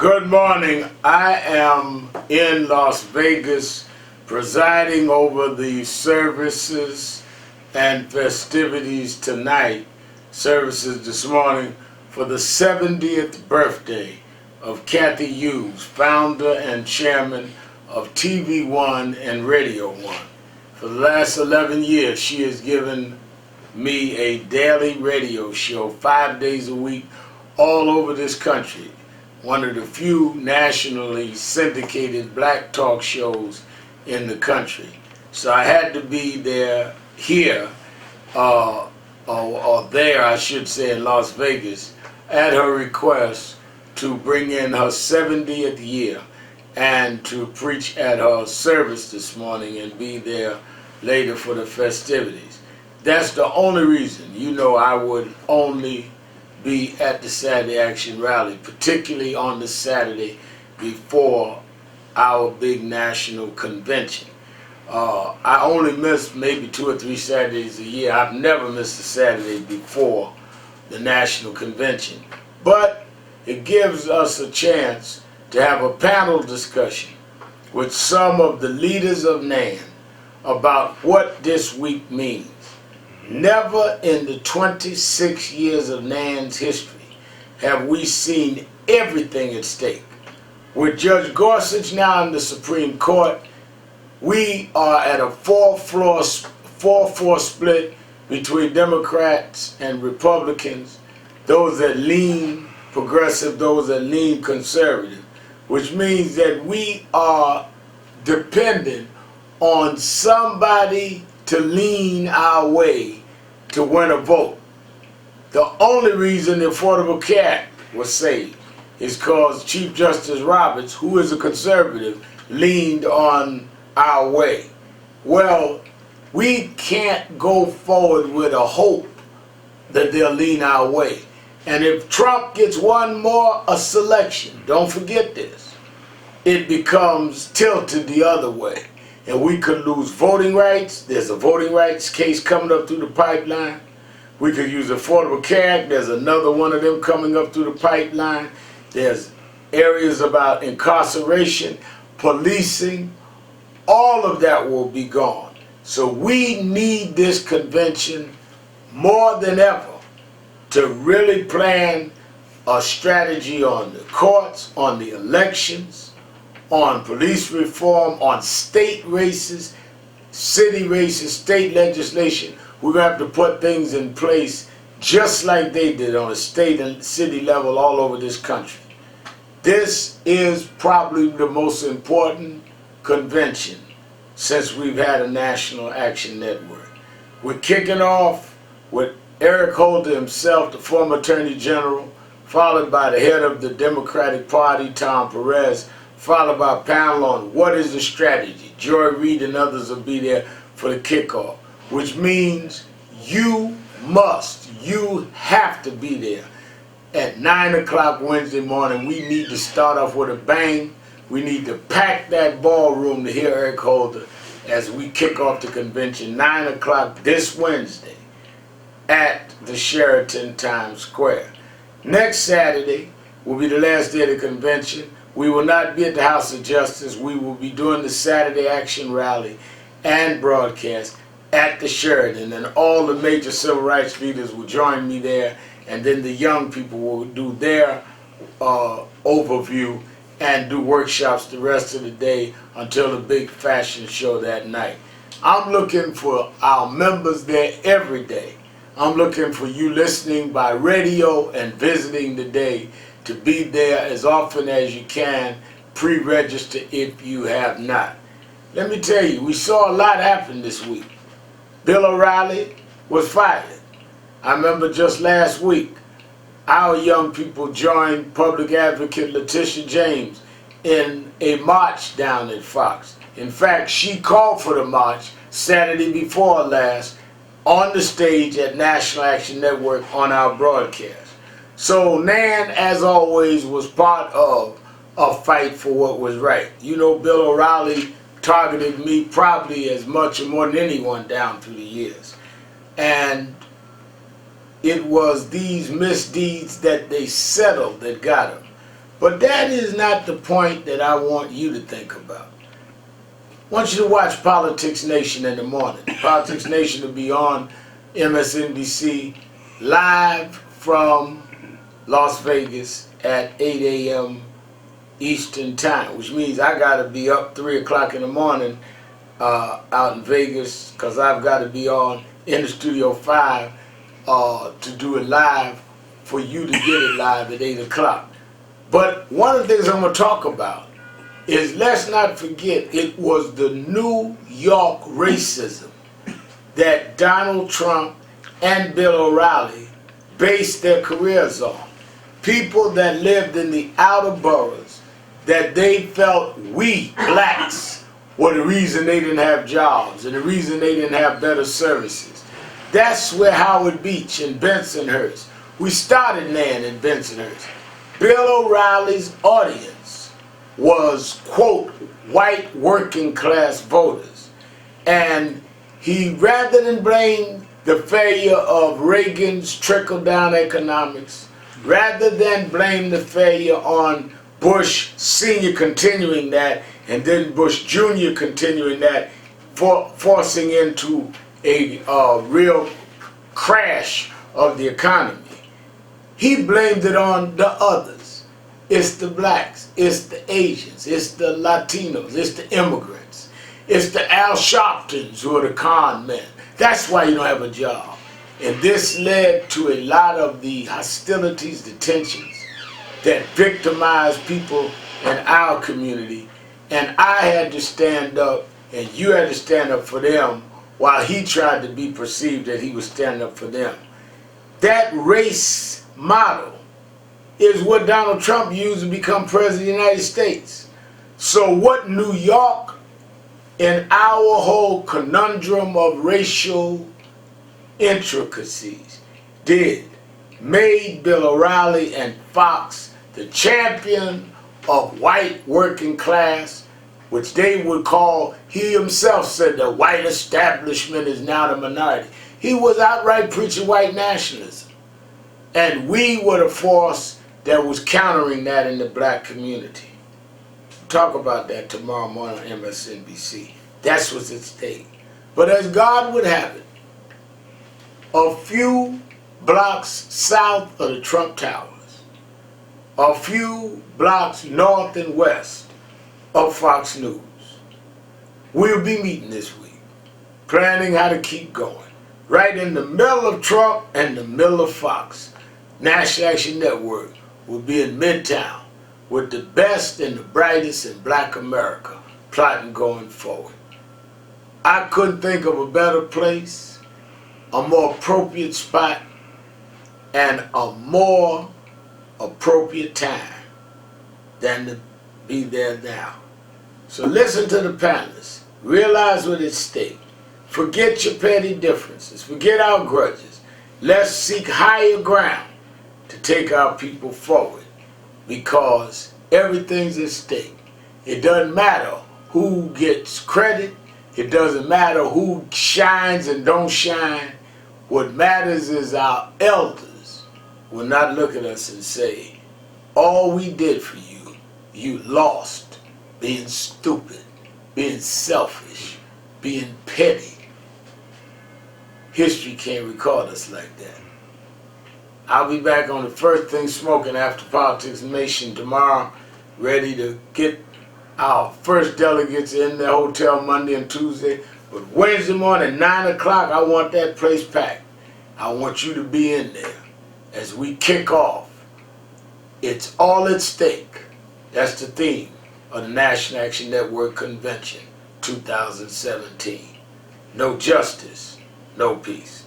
Good morning. I am in Las Vegas presiding over the services and festivities tonight, services this morning, for the 70th birthday of Cathy Hughes, founder and chairman of TV One and Radio One. For the last 11 years, she has given me a daily radio show 5 days a week all over this country. One of the few nationally syndicated black talk shows in the country. So I had to be there here, or there I should say, in Las Vegas, at her request to bring in her 70th year and to preach at her service this morning and be there later for the festivities. That's the only reason. You know, I would only be at the Saturday Action Rally, particularly on the Saturday before our big national convention. I only miss maybe 2 or 3 Saturdays a year. I've never missed a Saturday before the national convention. But it gives us a chance to have a panel discussion with some of the leaders of NAN about what this week means. Never in the 26 years of NAN's history have we seen everything at stake. With Judge Gorsuch now in the Supreme Court, we are at a 4-4 split between Democrats and Republicans, those that lean progressive, those that lean conservative, which means that we are dependent on somebody to lean our way to win a vote. The only reason the Affordable Care Act was saved is because Chief Justice Roberts, who is a conservative, leaned on our way. Well, we can't go forward with a hope that they'll lean our way. And if Trump gets one more selection, don't forget this, it becomes tilted the other way. And we could lose voting rights. There's a voting rights case coming up through the pipeline. We could use the Affordable Care Act. There's another one of them coming up through the pipeline. There's areas about incarceration, policing. All of that will be gone. So we need this convention more than ever to really plan a strategy on the courts, on the elections, on police reform, on state races, city races, state legislation. We're going to have to put things in place just like they did on a state and city level all over this country. This is probably the most important convention since we've had a National Action Network. We're kicking off with Eric Holder himself, the former Attorney General, followed by the head of the Democratic Party, Tom Perez, followed by a panel on what is the strategy. Joy Reid and others will be there for the kickoff, which means you have to be there at 9 o'clock Wednesday morning. We need to start off with a bang. We need to pack that ballroom to hear Eric Holder as we kick off the convention, 9 o'clock this Wednesday at the Sheraton Times Square. Next Saturday will be the last day of the convention. We will not be at the House of Justice. We will be doing the Saturday Action Rally and broadcast at the Sheraton, and all the major civil rights leaders will join me there, and then the young people will do their overview and do workshops the rest of the day until the big fashion show that night. I'm looking for our members there every day. I'm looking for you listening by radio and visiting today to be there as often as you can. Pre-register if you have not. Let me tell you, we saw a lot happen this week. Bill O'Reilly was fired. I remember just last week, our young people joined Public Advocate Letitia James in a march down at Fox. In fact, she called for the march Saturday before last on the stage at National Action Network on our broadcast. So NAN, as always, was part of a fight for what was right. You know, Bill O'Reilly targeted me probably as much or more than anyone down through the years. And it was these misdeeds that they settled that got him. But that is not the point that I want you to think about. I want you to watch Politics Nation in the morning. Politics Nation will be on MSNBC live from Las Vegas at 8 a.m. Eastern Time, which means I got to be up 3 o'clock in the morning out in Vegas, because I've got to be on in the Studio 5 to do it live for you to get it live at 8 o'clock. But one of the things I'm going to talk about is, let's not forget, it was the New York racism that Donald Trump and Bill O'Reilly based their careers on. People that lived in the outer boroughs, that they felt we blacks were the reason they didn't have jobs and the reason they didn't have better services. That's where Howard Beach and Bensonhurst, we started Nan in Bensonhurst. Bill O'Reilly's audience was, quote, white working class voters. And he, rather than blame the failure of Reagan's trickle-down economics, rather than blame the failure on Bush Sr. continuing that, and then Bush Jr. continuing that, forcing into a real crash of the economy, he blamed it on the others. It's the blacks, it's the Asians, it's the Latinos, it's the immigrants, it's the Al Sharptons who are the con men. That's why you don't have a job. And this led to a lot of the hostilities, the tensions that victimized people in our community. And I had to stand up, and you had to stand up for them, while he tried to be perceived that he was standing up for them. That race model is what Donald Trump used to become president of the United States. So what New York, in our whole conundrum of racial intricacies, did, made Bill O'Reilly and Fox the champion of white working class, which they would call, he himself said, the white establishment is now the minority. He was outright preaching white nationalism. And we were the force that was countering that in the black community. Talk about that tomorrow morning on MSNBC. That's what's at stake. But as God would have it, a few blocks south of the Trump Towers, a few blocks north and west of Fox News, we'll be meeting this week, planning how to keep going. Right in the middle of Trump and the middle of Fox, National Action Network will be in Midtown with the best and the brightest in black America plotting going forward. I couldn't think of a better place, a more appropriate spot, and a more appropriate time than to be there now. So listen to the panelists. Realize what is at stake. Forget your petty differences. Forget our grudges. Let's seek higher ground to take our people forward, because everything's at stake. It doesn't matter who gets credit. It doesn't matter who shines and don't shine. What matters is our elders will not look at us and say, all we did for you, you lost being stupid, being selfish, being petty. History can't record us like that. I'll be back on the First Thing Smoking after Politics Nation tomorrow, ready to get our first delegates in the hotel Monday and Tuesday. But Wednesday morning, 9 o'clock, I want that place packed. I want you to be in there as we kick off. It's all at stake. That's the theme of the National Action Network Convention 2017. No justice, no peace.